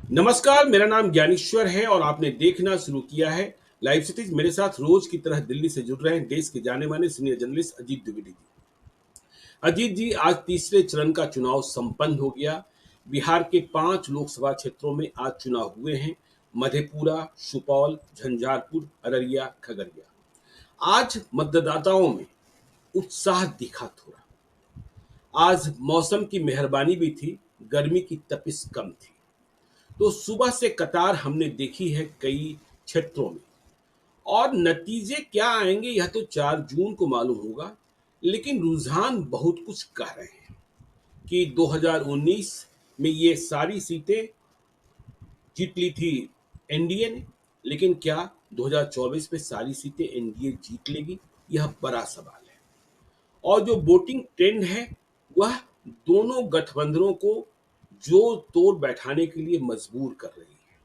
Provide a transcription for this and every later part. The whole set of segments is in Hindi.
नमस्कार, मेरा नाम ज्ञानेश्वर है और आपने देखना शुरू किया है लाइव सिटीज। मेरे साथ रोज की तरह दिल्ली से जुड़ रहे हैं देश के जाने माने सीनियर जर्नलिस्ट अजीत द्विवेदी जी। अजीत जी, आज तीसरे चरण का चुनाव संपन्न हो गया। बिहार के 5 लोकसभा क्षेत्रों में आज चुनाव हुए हैं। मधेपुरा, सुपौल, झंझारपुर, अररिया, खगड़िया। आज मतदाताओं में उत्साह दिखा थोड़ा। आज मौसम की मेहरबानी भी थी, गर्मी की तपिश कम थी। तो सुबह से कतार हमने देखी है कई क्षेत्रों में। और नतीजे क्या आएंगे यह तो 4 जून को मालूम होगा। लेकिन रुझान बहुत कुछ कह रहे हैं कि 2019 में ये सारी सीटें जीत ली थी एनडीए ने। लेकिन क्या 2024 में सारी सीटें एनडीए जीत लेगी? यह बड़ा सवाल है। और जो वोटिंग ट्रेंड है वह दोनों गठबंधनों को जोड़ तोड़ बैठाने के लिए मजबूर कर रही है।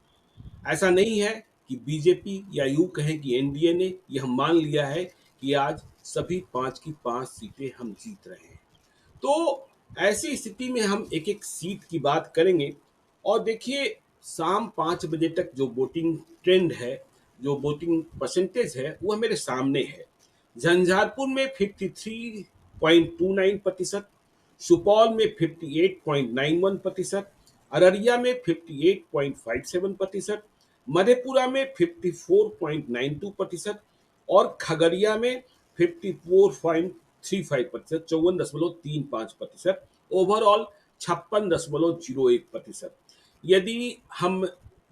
ऐसा नहीं है कि बीजेपी या यूं कहें कि एनडीए ने यह मान लिया है कि आज सभी 5 की 5 सीटें हम जीत रहे हैं। तो ऐसी स्थिति में हम एक एक सीट की बात करेंगे। और देखिए, शाम 5 बजे तक जो वोटिंग ट्रेंड है, जो वोटिंग परसेंटेज है, वह मेरे सामने है। झंझारपुर में 53.29%, सुपौल में 58.91%, अररिया में 58.57%, मधेपुरा में 54.92% और खगड़िया में 54.35%, 54.35%। ओवरऑल 56.01%। यदि हम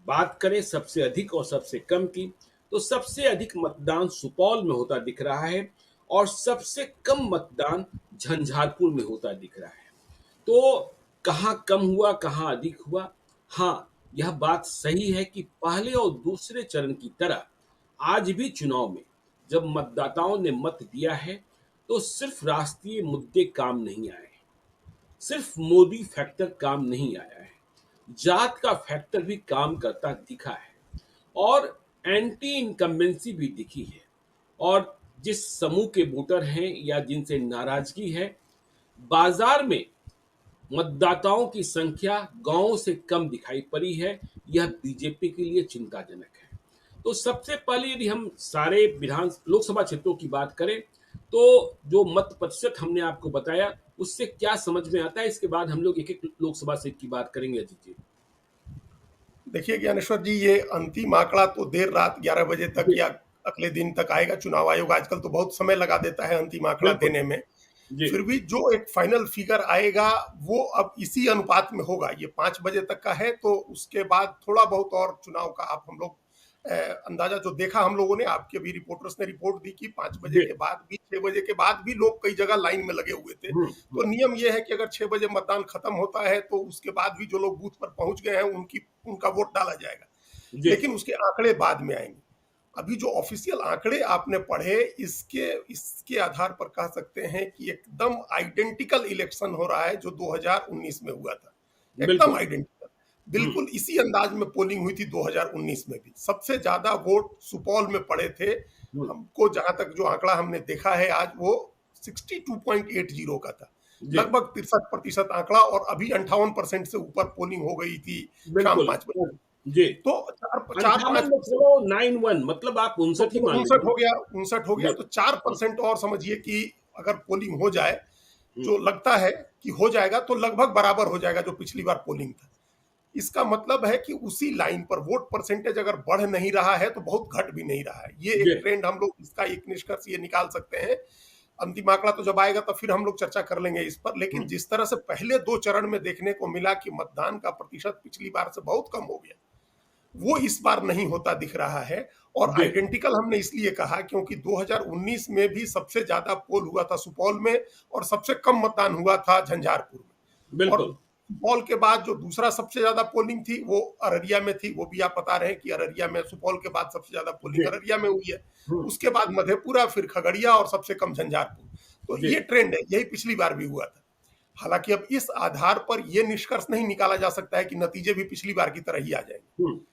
बात करें सबसे अधिक और सबसे कम की, तो सबसे अधिक मतदान सुपौल में होता दिख रहा है और सबसे कम मतदान झंझारपुर में होता दिख रहा है। तो कहाँ कम हुआ, कहाँ अधिक हुआ? हाँ, यह बात सही है कि पहले और दूसरे चरण की तरह आज भी चुनाव में जब मतदाताओं ने मत दिया है, तो सिर्फ राष्ट्रीय मुद्दे काम नहीं आए, सिर्फ मोदी फैक्टर काम नहीं आया है, जात का फैक्टर भी काम करता दिखा है और एंटी इनकम्बेंसी भी दिखी है। और जिस समूह के वोटर हैं या जिनसे नाराजगी है, बाजार में मतदाताओं की संख्या गांवों से कम दिखाई पड़ी है। यह बीजेपी के लिए चिंताजनक है। तो सबसे पहले यदि हम सारे विधान लोकसभा क्षेत्रों की बात करें, तो जो मत प्रतिशत हमने आपको बताया उससे क्या समझ में आता है, इसके बाद हम लोग एक एक लोकसभा सीट की बात करेंगे। अजीत जी, देखिए ज्ञानेश्वर जी, ये अंतिम आंकड़ा तो देर रात 11 बजे तक जी, या अगले दिन तक आएगा। चुनाव आयोग आजकल तो बहुत समय लगा देता है अंतिम आंकड़ा बिल्कुल। देने में। जी, फिर भी जो एक फाइनल फिगर आएगा वो अब इसी अनुपात में होगा। ये 5 बजे तक का है, तो उसके बाद थोड़ा बहुत और चुनाव का आप हम लोग अंदाजा जो देखा हम लोगों ने, आपके भी रिपोर्टर्स ने रिपोर्ट दी कि 5 बजे जी। के बाद भी, 6 बजे के बाद भी लोग कई जगह लाइन में लगे हुए थे। तो नियम ये है कि अगर 6 बजे मतदान खत्म होता है तो उसके बाद भी जो लोग बूथ पर पहुंच गए हैं उनका वोट डाला जाएगा। जी, लेकिन उसके आंकड़े बाद में आएंगे। अभी जो ऑफिशियल आंकड़े आपने पढ़े, इसके इसके आधार पर कह सकते हैं कि एकदम आइडेंटिकल इलेक्शन हो रहा है जो 2019 में हुआ था। एकदम बिल्कुल। आइडेंटिकल, बिल्कुल इसी अंदाज में पोलिंग हुई थी 2019 में भी। सबसे ज्यादा वोट सुपौल में पड़े थे। हमको जहां तक जो आंकड़ा हमने देखा है आज, वो 62.80 का था, जी, लगभग 63% आंकड़ा। और अभी 58% से ऊपर पोलिंग हो गई थी शाम बिल्कुल। 5 बजे। जी, तो चार पांच 58 में चलो 91, मतलब आप तो 59 ही वो मान 59 लीजिए। हो गया, 59 हो गया। जी, तो 4% और समझिए कि अगर पोलिंग हो जाए, हुँ, जो लगता है कि हो जाएगा, तो लगभग बराबर हो जाएगा जो पिछली बार पोलिंग था। इसका मतलब है कि उसी लाइन पर वोट परसेंटेज अगर बढ़ नहीं रहा है तो बहुत घट भी नहीं रहा है। ये जी, एक ट्रेंड, हम लोग इसका एक निष्कर्ष ये निकाल सकते हैं। अंतिम आंकड़ा तो जब आएगा तो फिर हम लोग चर्चा कर लेंगे इस पर। लेकिन हुँ, जिस तरह से पहले 2 चरण में देखने को मिला कि मतदान का प्रतिशत पिछली बार से बहुत कम हो गया, वो इस बार नहीं होता दिख रहा है। और जी, आइडेंटिकल हमने इसलिए कहा क्योंकि 2019 में भी सबसे ज्यादा पोल हुआ था सुपौल में और सबसे कम मतदान हुआ था झंझारपुर में। और बिल्कुल। सुपौल के बाद जो दूसरा सबसे ज्यादा पोलिंग थी वो अररिया में थी। वो भी आप बता रहे हैं कि अररिया में सुपौल के बाद सबसे ज्यादा पोलिंग जी, अररिया में हुई है। हुँ, उसके बाद मधेपुरा, फिर खगड़िया और सबसे कम झंझारपुर। तो जी, ये ट्रेंड है, यही पिछली बार भी हुआ था। हालांकि अब इस आधार पर यह निष्कर्ष नहीं निकाला जा सकता है कि नतीजे भी पिछली बार की तरह ही आ जाएंगे। हुँ,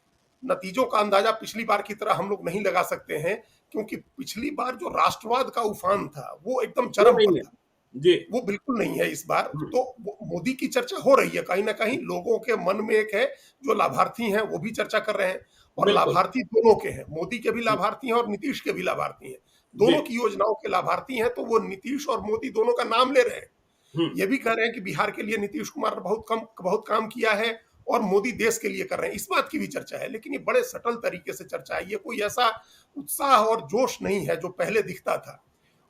नतीजों का अंदाजा पिछली बार की तरह हम लोग नहीं लगा सकते हैं, क्योंकि पिछली बार जो राष्ट्रवाद का उफान था वो एकदम वो चरम नहीं पर है। था। जी। वो बिल्कुल नहीं है इस बार। हुँ, तो मोदी की चर्चा हो रही है, कहीं ना कहीं लोगों के मन में एक है, जो लाभार्थी हैं वो भी चर्चा कर रहे हैं, और बिल्कुल। लाभार्थी दोनों के हैं, मोदी के भी हुँ, लाभार्थी हैं और नीतीश के भी लाभार्थी हैं, जी। दोनों की योजनाओं के लाभार्थी हैं। तो वो नीतीश और मोदी दोनों का नाम ले रहे हैं, हुँ, ये भी कह रहे हैं कि बिहार के लिए नीतीश कुमार ने बहुत काम किया है, और मोदी देश के लिए कर रहे हैं, इस बात की भी चर्चा है। लेकिन ये बड़े सटल तरीके से चर्चा है, ये कोई ऐसा उत्साह और जोश नहीं है जो पहले दिखता था,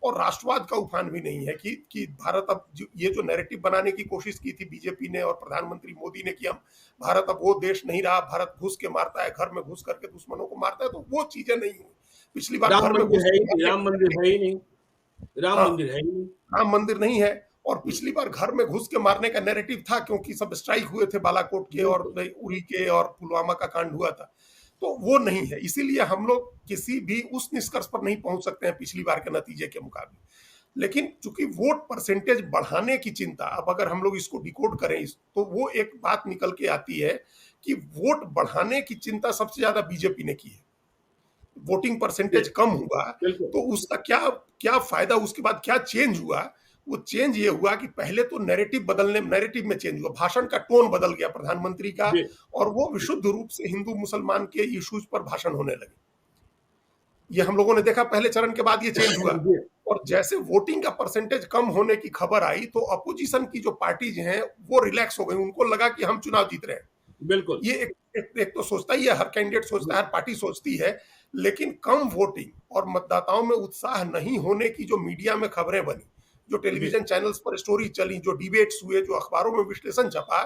और राष्ट्रवाद का उफान भी नहीं है कि भारत अब ये जो नैरेटिव बनाने की कोशिश की थी बीजेपी ने और प्रधानमंत्री मोदी ने कि हम भारत अब वो देश नहीं रहा, भारत घुस के मारता है, घर में घुस करके दुश्मनों को मारता है, तो वो चीजें नहीं हुई। पिछली बार राम घर में मंदिर घुस है के ही नहीं, मारने राम का मंदिर है narrative- ही नहीं, राम हाँ, मंदिर है ही नहीं। राम मंदिर नहीं है। और हुँ, पिछली बार घर में घुस के मारने का नैरेटिव था, क्योंकि सब स्ट्राइक हुए थे बालाकोट के और बिल्कुल। उरी के, और पुलवामा का कांड हुआ था। तो वो नहीं है, इसीलिए हम लोग किसी भी उस निष्कर्ष पर नहीं पहुंच सकते हैं पिछली बार के नतीजे के मुकाबले। लेकिन चूंकि वोट परसेंटेज बढ़ाने की चिंता, अब अगर हम लोग इसको डिकोड करें तो वो एक बात निकल के आती है कि वोट बढ़ाने की चिंता सबसे ज्यादा बीजेपी ने की है। वोटिंग जी, परसेंटेज कम हुआ, बिल्कुल। तो उसका क्या क्या फायदा, उसके बाद क्या चेंज हुआ? वो चेंज ये हुआ कि पहले तो नैरेटिव में चेंज हुआ, भाषण का टोन बदल गया प्रधानमंत्री का, जी, और वो जी, विशुद्ध रूप से हिंदू मुसलमान के इश्यूज पर भाषण होने लगे। ये हम लोगों ने देखा पहले चरण के बाद ये चेंज हुआ। जी, और जैसे वोटिंग का परसेंटेज कम होने की खबर आई, तो अपोजिशन की जो पार्टीज हैं वो रिलैक्स हो गई, उनको लगा कि हम चुनाव जीत रहे हैं। बिल्कुल। ये एक तो सोचता ही है, हर कैंडिडेट सोचता हुँ, है, हर पार्टी सोचती है। लेकिन कम वोटिंग और मतदाताओं में उत्साह नहीं होने की जो मीडिया में खबरें बनी, जो जी, टेलीविजन चैनल्स पर स्टोरी चली, जो डिबेट्स हुए, जो अखबारों में विश्लेषण छपा,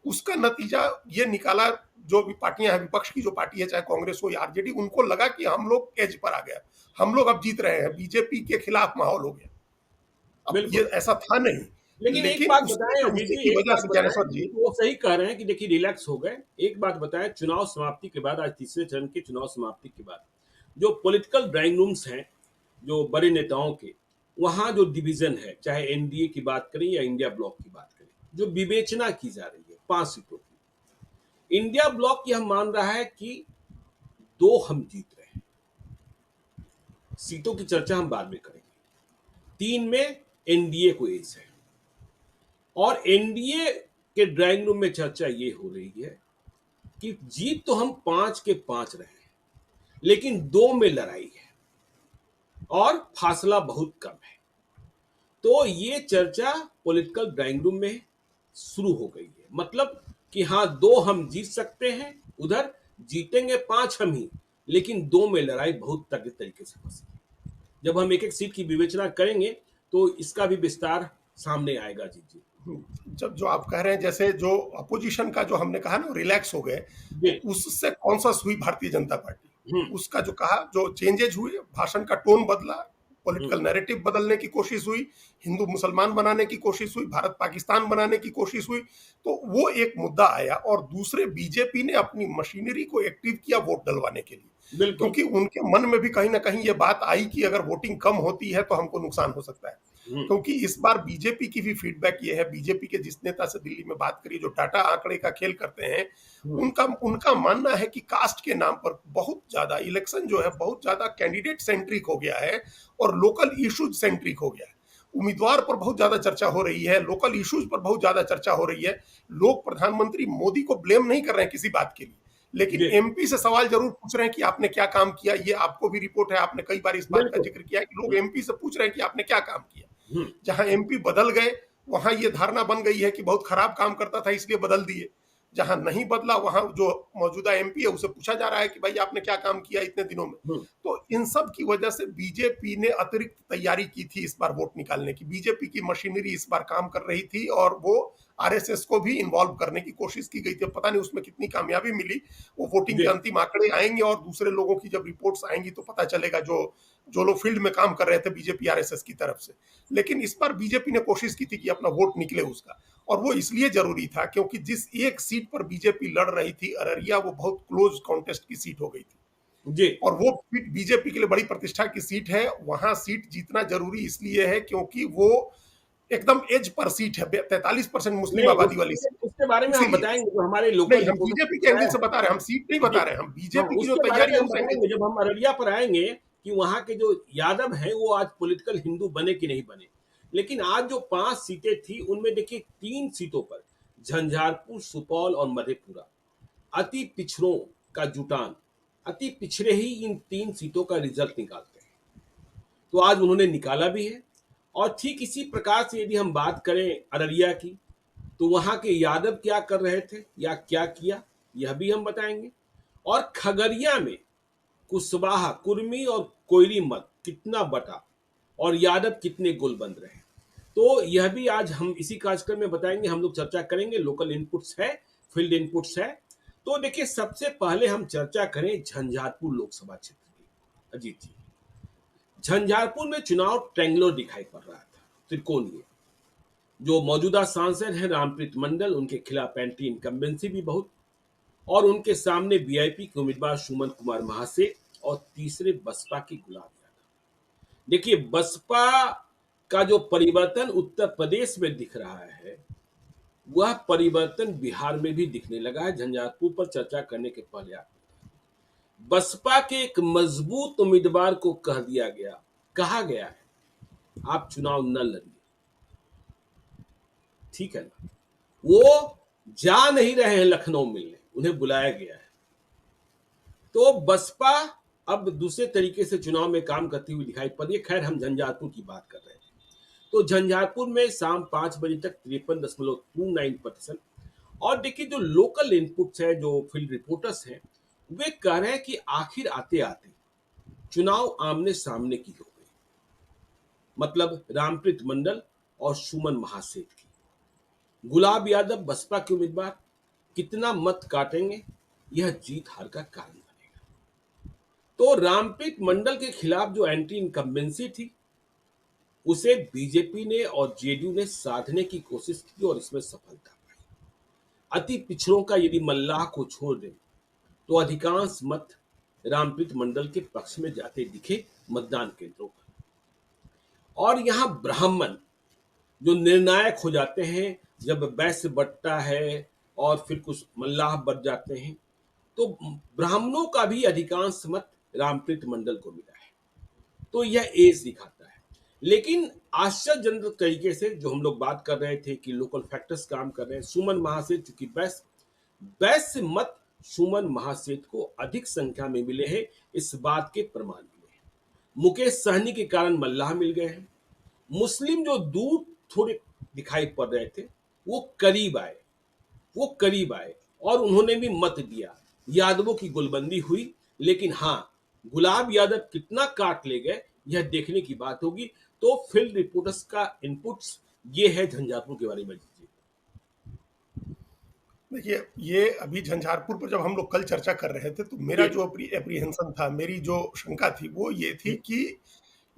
उसका नतीजा ये निकाला, जो भी पार्टियां हैं, विपक्ष की जो पार्टी है, चाहे कांग्रेस हो या आरजेडी, उनको लगा कि हम लोग एज पर आ गया, हम लोग अब जीत रहे हैं, बीजेपी के खिलाफ माहौल हो गया। अब ये बिल्कुल। ऐसा था नहीं। लेकिन एक लेकिन बात बताएँ अजीत उसी जी, की एक वजह बात से बताएँ, ज्ञानेश्वर जी। वो सही कह रहे हैं कि देखिए रिलैक्स हो गए। एक बात बताएँ, चुनाव समाप्ति के बाद आज तीसरे चरण के चुनाव समाप्ति के बाद, जो पॉलिटिकल ड्राइंग रूम्स हैं, जो बड़े नेताओं के, वहाँ जो डिवीज़न है, चाहे एनडीए की बात करें या इंडिया ब्लॉक की बात करें, जो विवेचना की जा रही है 5 सीटों की। इंडिया ब्लॉक ये हम मान रहा है कि 2 हम जीत रहे हैं। सीटों की चर्चा हम बाद में करेंगे। 3 में एनडीए को एज है। और एनडीए के ड्राइंग रूम में चर्चा ये हो रही है कि जीत तो हम 5 के 5 रहे हैं, लेकिन 2 में लड़ाई है और फासला बहुत कम है। तो ये चर्चा पॉलिटिकल ड्राइंग रूम में शुरू हो गई है। मतलब कि हाँ, 2 हम जीत सकते हैं, उधर जीतेंगे 5 हम ही, लेकिन 2 में लड़ाई बहुत तगड़े तरीके से फंसी। जब हम एक एक सीट की विवेचना करेंगे तो इसका भी विस्तार सामने आएगा। जी जी। जब जो आप कह रहे हैं, जैसे जो अपोजिशन का जो हमने कहा ना रिलैक्स हो गए, जी। तो उससे कॉन्शस हुई भारतीय जनता पार्टी। हम्म। उसका जो कहा, जो चेंजेज हुए, भाषण का टोन बदला, हम्म। पॉलिटिकल नैरेटिव बदलने की कोशिश हुई, हिंदू मुसलमान बनाने की कोशिश हुई, भारत पाकिस्तान बनाने की कोशिश हुई, तो वो एक मुद्दा आया। और दूसरे, बीजेपी ने अपनी मशीनरी को एक्टिव किया वोट डलवाने के लिए, बिल्कुल। क्योंकि उनके मन में भी कहीं ना कहीं ये बात आई कि अगर वोटिंग कम होती है तो हमको नुकसान हो सकता है। हम्म। क्योंकि इस बार बीजेपी की भी फीडबैक ये है, बीजेपी के जिस नेता से दिल्ली में बात करी, जो डाटा आंकड़े का खेल करते हैं, हम्म। उनका उनका मानना है कि कास्ट के नाम पर बहुत ज्यादा इलेक्शन जो है, बहुत ज्यादा कैंडिडेट सेंट्रिक हो गया है और लोकल इश्यूज सेंट्रिक हो गया है। उम्मीदवार पर बहुत ज्यादा चर्चा हो रही है, लोकल इश्यूज पर बहुत ज्यादा चर्चा हो रही है। लोग प्रधानमंत्री मोदी को ब्लेम नहीं कर रहे हैं किसी बात के लिए, लेकिन जी। एमपी से सवाल जरूर पूछ रहे हैं कि आपने क्या काम किया। ये आपको भी रिपोर्ट है, आपने कई बार इस बात का बिल्कुल। जिक्र किया है कि लोग एमपी से पूछ रहे हैं कि आपने क्या काम किया। हम्म। जहां एमपी बदल गए, वहां ये धारणा बन गई है कि बहुत खराब काम करता था इसलिए बदल दिए। जहां नहीं बदला, वहां जो मौजूदा एमपी है उसे पूछा जा रहा है कि भाई आपने क्या काम किया इतने दिनों में। हम्म। तो इन सब की वजह से बीजेपी ने अतिरिक्त तैयारी की थी इस बार वोट निकालने की। बीजेपी की मशीनरी इस बार काम कर रही थी, और वो आरएसएस को भी इन्वॉल्व करने की कोशिश की गई थी। पता नहीं उसमें कितनी कामयाबी मिली, वो वोटिंग जी। के अंतिम आंकड़े आएंगे और दूसरे लोगों की जब रिपोर्ट्स आएंगी तो पता चलेगा, जो जो लोग फील्ड में काम कर रहे थे बीजेपी आरएसएस की तरफ से। लेकिन इस बार बीजेपी ने कोशिश की थी कि अपना वोट निकले उसका, और वो इसलिए जरूरी था क्योंकि जिस एक सीट पर बीजेपी लड़ रही थी, अररिया, वो बहुत क्लोज कॉन्टेस्ट की सीट हो गई थी। जी। और वो सीट बीजेपी के लिए बड़ी प्रतिष्ठा की सीट है। वहां सीट जीतना जरूरी इसलिए है क्योंकि वो एकदम एज पर सीट है, 43% मुस्लिम नहीं, आबादी वाली सीट है। उसके बारे में हम इसीलिए बताएंगे, जो हमारे लोकल नहीं, हम बीजेपी के रिपोर्टर एंगल है। से बता रहे हैं, हम सीट नहीं जी। बता रहे हैं, हम हाँ, बीजेपी की जो उसके बारे तैयारी में है हम उस एंगल बताएंगे से। जब हम अररिया पर आएंगे कि वहाँ के जो यादव हैं वो आज पॉलिटिकल हिंदू बने कि नहीं बने। लेकिन आज जो 5 सीटें थी, उनमें देखिए 3 सीटों पर झंझारपुर, सुपौल और मधेपुरा अति पिछड़ों का जुटान, अति पिछड़े ही इन 3 सीटों का रिजल्ट निकालते हैं। तो आज उन्होंने निकाला भी है। और ठीक इसी प्रकार से यदि हम बात करें अररिया की, तो वहां के यादव क्या कर रहे थे या क्या किया, यह भी हम बताएंगे। और खगड़िया में कुशवाहा, कुर्मी और कोयरी मत कितना बटा और यादव कितने गोलबंद रहे, तो यह भी आज हम इसी कार्यक्रम में बताएंगे। हम लोग चर्चा करेंगे, लोकल इनपुट्स है, फील्ड इनपुट्स है। तो देखिए, सबसे पहले हम चर्चा करें झंझारपुर लोकसभा क्षेत्र की। अजीत जी, झंझारपुर में चुनाव ट्रेंगुलर दिखाई पड़ रहा था, त्रिकोणीय। जो मौजूदा सांसद हैं रामप्रीत मंडल, उनके खिलाफ एंटी इनकम्बेंसी भी बहुत, और उनके सामने वीआईपी के उम्मीदवार सुमन कुमार महासे और तीसरे बसपा की गुलाब यादव। देखिए, बसपा का जो परिवर्तन उत्तर प्रदेश में दिख रहा है, वह परिवर्तन बिहार में भी दिखने लगा है। झंझारपुर पर चर्चा करने के पहले आप, बसपा के एक मजबूत उम्मीदवार को कहा गया है, आप चुनाव न लड़िए, ठीक है ना। वो जा नहीं रहे हैं लखनऊ मिलने, उन्हें बुलाया गया है। तो बसपा अब दूसरे तरीके से चुनाव में काम करती हुई दिखाई पड़ी है। खैर, हम झंझारपुर की बात कर रहे हैं। तो झंझारपुर में शाम 5 बजे तक 53.29%। और देखिए, जो लोकल इनपुट्स है, जो फील्ड रिपोर्टर्स हैं, वे कह रहे हैं कि आखिर आते आते चुनाव आमने सामने की हो गई, मतलब रामप्रीत मंडल और सुमन महासेठ की। गुलाब यादव बसपा के उम्मीदवार कितना मत काटेंगे, यह जीत हार का कारण बनेगा। तो रामप्रीत मंडल के खिलाफ जो एंटी इनकम्बेंसी थी, उसे बीजेपी ने और जेडीयू ने साधने की कोशिश की और इसमें सफलता पाई। अति पिछड़ों का यदि मल्लाह को छोड़ दें, तो अधिकांश मत रामप्रीत मंडल के पक्ष में जाते दिखे मतदान केंद्रों पर। और यहां ब्राह्मण जो निर्णायक हो जाते हैं, जब वैश्य बटता है और फिर कुछ मल्लाह बट जाते हैं, तो ब्राह्मणों का भी अधिकांश मत रामप्रीत मंडल को मिला है। तो यह एज दिखाता है। लेकिन आश्चर्यजनक तरीके से जो हम लोग बात कर रहे थे कि लोकल फैक्टर्स काम कर रहे हैं, सुमन महासेठ चूंकि वैश्य मत सुमन महासेठ को अधिक संख्या में मिले हैं, इस बात के प्रमाण मिले हैं। मुकेश सहनी के कारण मल्लाह मिल गए हैं। मुस्लिम जो दूर थोड़े दिखाई पड़ रहे थे, वो करीब आए और उन्होंने भी मत दिया। यादवों की गोलबंदी हुई, लेकिन हाँ, गुलाब यादव कितना काट ले गए, यह देखने की बात होगी। तो फील्ड रिपोर्टर्स का इनपुट्स ये है झंझारपुर के बारे में। देखिए, ये अभी झंझारपुर पर जब हम लोग कल चर्चा कर रहे थे, तो मेरा जो एप्रीहेंशन था, मेरी जो शंका थी, वो ये थी कि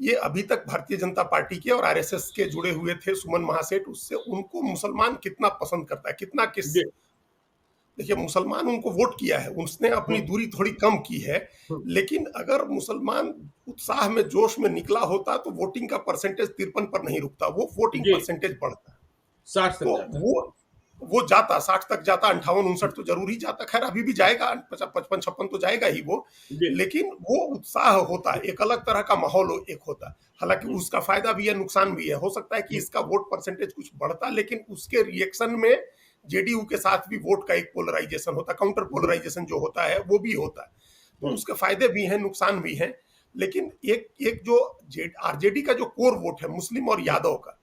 ये अभी तक भारतीय जनता पार्टी के और आरएसएस के जुड़े हुए थे सुमन महासेठ, उससे उनको मुसलमान कितना पसंद करता है, कितना किस। देखिए, मुसलमान उनको वोट किया है, उसने अपनी दूरी थोड़ी कम की है, लेकिन अगर मुसलमान उत्साह में, जोश में निकला होता, तो वोटिंग का परसेंटेज 53 पर नहीं रुकता, वो वोटिंग परसेंटेज बढ़ता। 60 तो वो जाता 60 तक जाता, 58-59 तो जरूर ही जाता। खैर, अभी भी जाएगा, 55-56 तो जाएगा ही वो, लेकिन वो उत्साह होता, एक अलग तरह का माहौल एक होता। हालांकि उसका फायदा भी है, नुकसान भी है। हो सकता है कि इसका वोट परसेंटेज कुछ बढ़ता, लेकिन उसके रिएक्शन में जेडीयू के साथ भी वोट का एक पोलराइजेशन होता, काउंटर पोलराइजेशन जो होता है, वो भी होता है। तो उसके फायदे भी हैं, नुकसान भी हैं। लेकिन एक जो आरजेडी का जो कोर वोट है, मुस्लिम और यादव का,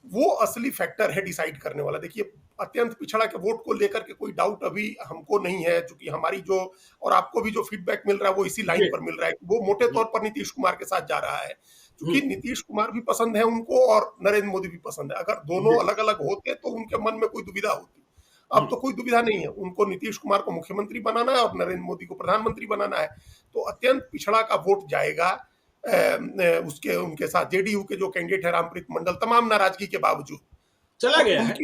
वो असली फैक्टर है डिसाइड करने वाला। देखिए, अत्यंत पिछड़ा के वोट को लेकर के कोई डाउट अभी हमको नहीं है, क्योंकि हमारी जो, और आपको भी जो फीडबैक मिल रहा है, वो इसी लाइन पर मिल रहा है। वो मोटे तौर पर नीतीश कुमार के साथ जा रहा है, क्योंकि नीतीश कुमार भी पसंद है उनको और नरेंद्र मोदी भी पसंद है। अगर दोनों अलग अलग होते तो उनके मन में कोई दुविधा होती। अब तो कोई दुविधा नहीं है, उनको नीतीश कुमार को मुख्यमंत्री बनाना है और नरेंद्र मोदी को प्रधानमंत्री बनाना है। तो अत्यंत पिछड़ा का वोट जाएगा उनके साथ। जेडीयू के जो कैंडिडेट है रामप्रीत मंडल, तमाम नाराजगी के बावजूद चला गया है।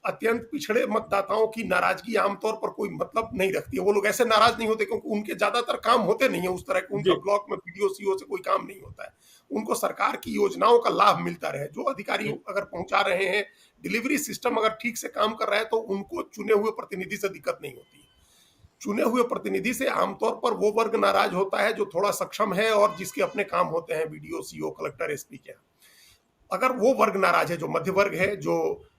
अत्यंत पिछड़े मतदाताओं की नाराजगी आमतौर पर कोई मतलब नहीं रखती है। वो लोग ऐसे नाराज नहीं होते क्योंकि उनके ज्यादातर काम होते नहीं है उस तरह के, उनका ब्लॉक में पीडीओ सीओ से कोई काम नहीं होता है। उनको सरकार की योजनाओं का लाभ मिलता रहे, जो अधिकारी अगर पहुंचा रहे हैं, डिलीवरी सिस्टम अगर ठीक से काम कर रहा है, तो उनको चुने हुए प्रतिनिधि से दिक्कत नहीं होती। चुने हुए प्रतिनिधि से आमतौर पर वो वर्ग नाराज होता है जो थोड़ा सक्षम है और जिसके अपने काम होते हैं, बीडीओ सीओ कलेक्टर एसपी के। अगर वो वर्ग नाराज है, जो मध्य वर्ग है, जो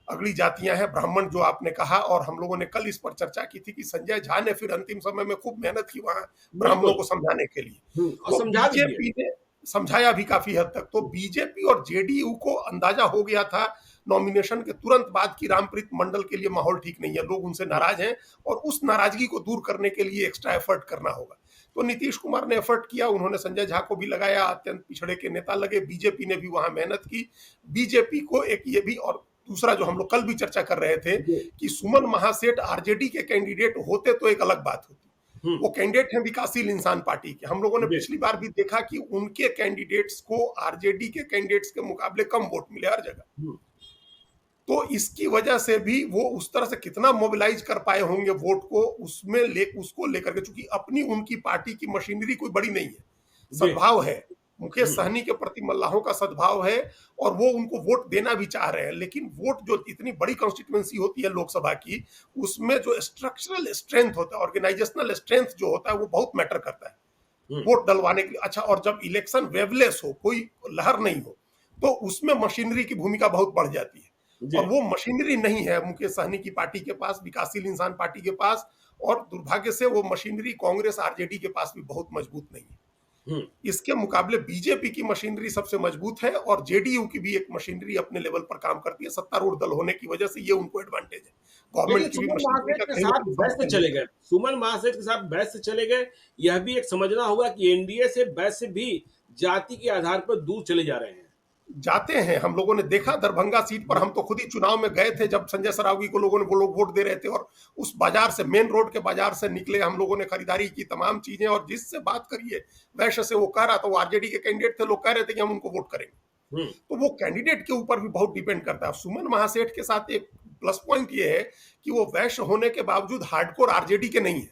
अगली जातियां हैं, ब्राह्मण जो आपने कहा, और हम लोगों ने कल इस पर चर्चा की थी कि संजय झा ने फिर अंतिम समय में खूब मेहनत की वहां ब्राह्मणों बिल्कुल। को समझाने के लिए, और तो समझा भी दिए। बीजेपी ने समझाया भी काफी हद तक। तो बीजेपी और जेडीयू को अंदाजा हो गया था नॉमिनेशन के तुरंत बाद कि रामप्रीत मंडल के लिए माहौल ठीक नहीं है, लोग उनसे नाराज हैं और उस नाराजगी को दूर करने के लिए एक्स्ट्रा एफर्ट करना होगा। तो नीतीश कुमार ने एफर्ट किया, उन्होंने संजय झा को भी लगाया, अत्यंत पिछड़े के नेता लगे, बीजेपी ने भी वहां मेहनत की। बीजेपी को एक ये भी, और दूसरा जो हम लोग कल भी चर्चा कर रहे थे जी। कि सुमन महासेठ आरजेडी के कैंडिडेट होते तो एक अलग बात होती। हम्म। वो कैंडिडेट हैं विकासशील इंसान पार्टी के, हम लोगों ने जी। पिछली बार भी देखा कि उनके कैंडिडेट्स को आरजेडी के कैंडिडेट्स के मुकाबले कम वोट मिले हर जगह। हम्म। तो इसकी वजह से भी वो उस तरह से कितना मोबिलाइज कर पाए होंगे वोट को, उसको लेकर के, चूंकि अपनी उनकी पार्टी की मशीनरी कोई बड़ी नहीं है, जी। सद्भाव है, मुकेश हम्म। सहनी के प्रति मल्लाहों का सद्भाव है, और वो उनको वोट देना भी चाह रहे हैं। लेकिन वोट जो इतनी बड़ी कॉन्स्टिट्यूएंसी होती है लोकसभा की, उसमें जो स्ट्रक्चरल स्ट्रेंथ होता है, ऑर्गेनाइजेशनल स्ट्रेंथ जो होता है, वो बहुत मैटर करता है हम्म। वोट डलवाने के लिए। अच्छा, और जब इलेक्शन वेवलेस हो, कोई लहर नहीं हो, तो उसमें मशीनरी की भूमिका बहुत बढ़ जाती है, जी। और वो मशीनरी नहीं है मुकेश सहनी की पार्टी के पास, विकासशील इंसान पार्टी के पास, और दुर्भाग्य से वो मशीनरी कांग्रेस आरजेडी के पास भी बहुत मजबूत नहीं है। हम्म। इसके मुकाबले बीजेपी की मशीनरी सबसे मजबूत है, और जेडीयू की भी एक मशीनरी अपने लेवल पर काम करती है, सत्तारूढ़ दल होने की वजह से ये उनको एडवांटेज है। लेकिन गवर्नमेंट की भी सुमन मशीनरी महासेठ का के कहीं ना साथ कहीं बैस से समर्थन चले मिलता गए, सुमन महासेठ के साथ बैस से चले गए। यह भी एक समझना होगा कि एनडीए से बैस से भी जाति के आधार पर दूर चले जा रहे हैं। जाते हैं। हम लोगों ने देखा दरभंगा सीट पर, हम तो खुद ही चुनाव में गए थे जब संजय सरावगी को लोगों ने, वो लोग वोट दे रहे थे, और उस बाजार से, मेन रोड के बाजार से निकले, हम लोगों ने खरीदारी की तमाम चीजें, और जिससे बात करिए वैश्य से, वो कह रहा था, वो आरजेडी के कैंडिडेट थे, लोग कह रहे थे कि हम उनको वोट करेंगे। हम्म। तो वो कैंडिडेट के ऊपर भी बहुत डिपेंड करता है। सुमन महासेठ के साथ एक प्लस पॉइंट ये है कि वो वैश्य होने के बावजूद हार्डकोर आरजेडी के नहीं है,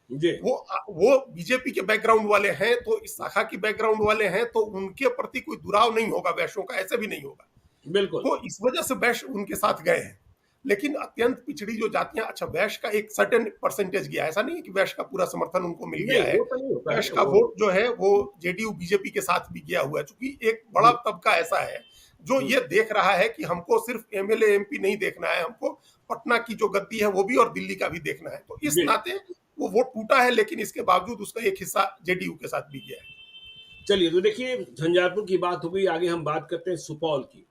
जी। वो बीजेपी के बैकग्राउंड वाले हैं, तो इस शाखा की बैकग्राउंड वाले हैं, तो उनके प्रति कोई दुराव नहीं होगा वैश्यों का, ऐसे भी नहीं होगा। बिल्कुल। तो इस वजह से वैश्य उनके साथ गए हैं। लेकिन अत्यंत पिछड़ी जो जातियां, अच्छा, वैश्य का एक सर्टेन परसेंटेज गया, ऐसा नहीं है कि वैश्य का पूरा समर्थन उनको मिल गया नहीं, है। वो तो नहीं होता है वैश्य का वो। वोट जो है वो जेडीयू बीजेपी के साथ भी गया हुआ है, क्योंकि एक बड़ा तबका ऐसा है जो ये देख रहा है कि हमको सिर्फ एमएलए एमपी नहीं देखना है, हमको पटना की जो गद्दी है वो भी, और दिल्ली का भी देखना है। तो इस जी। नाते वो वोट टूटा है, लेकिन इसके बावजूद उसका एक हिस्सा जेडीयू के साथ भी गया है। चलिए, तो देखिए, झंझारपुर की बात हो गई, आगे हम बात करते हैं सुपौल की,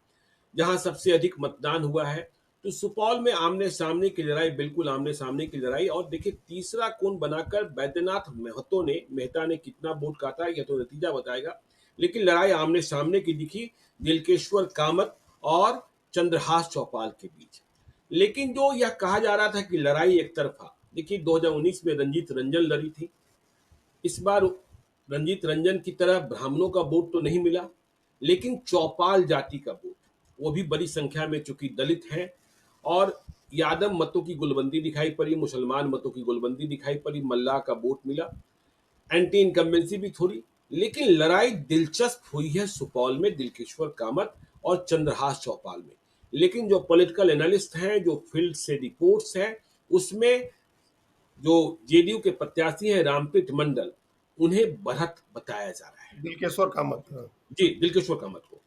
जहां सबसे अधिक मतदान हुआ है। तो सुपौल में आमने सामने की लड़ाई, बिल्कुल आमने सामने की लड़ाई। और देखिए, तीसरा कोण बनाकर बैद्यनाथ मेहता ने कितना वोट काटा, यह तो नतीजा बताएगा। लेकिन लड़ाई आमने सामने की दिखी दिलकेश्वर कामत और चंद्रहास चौपाल के बीच। लेकिन जो यह कहा जा रहा था कि लड़ाई एक तरफा, देखिए 2019 में रंजीत रंजन लड़ी थी। इस बार रंजीत रंजन की तरह ब्राह्मणों का वोट तो नहीं मिला, लेकिन चौपाल जाति का वोट, वो भी बड़ी संख्या में, चूंकि दलित हैं, और यादव मतों की गुलबंदी दिखाई पड़ी, मुसलमान मतों की गुलबंदी दिखाई पड़ी, मल्लाह का वोट मिला, एंटी इनकम्बेंसी भी थोड़ी। लेकिन लड़ाई दिलचस्प हुई है सुपौल में दिलकेश्वर कामत और चंद्रहास चौपाल में। लेकिन जो पॉलिटिकल एनालिस्ट हैं, जो फील्ड से रिपोर्ट्स हैं, उसमें जो जेडीयू के प्रत्याशी हैं रामप्रीत मंडल, उन्हें बढ़त बताया जा रहा है। दिलकेश्वर कामत, जी, दिलकेश्वर कामत को।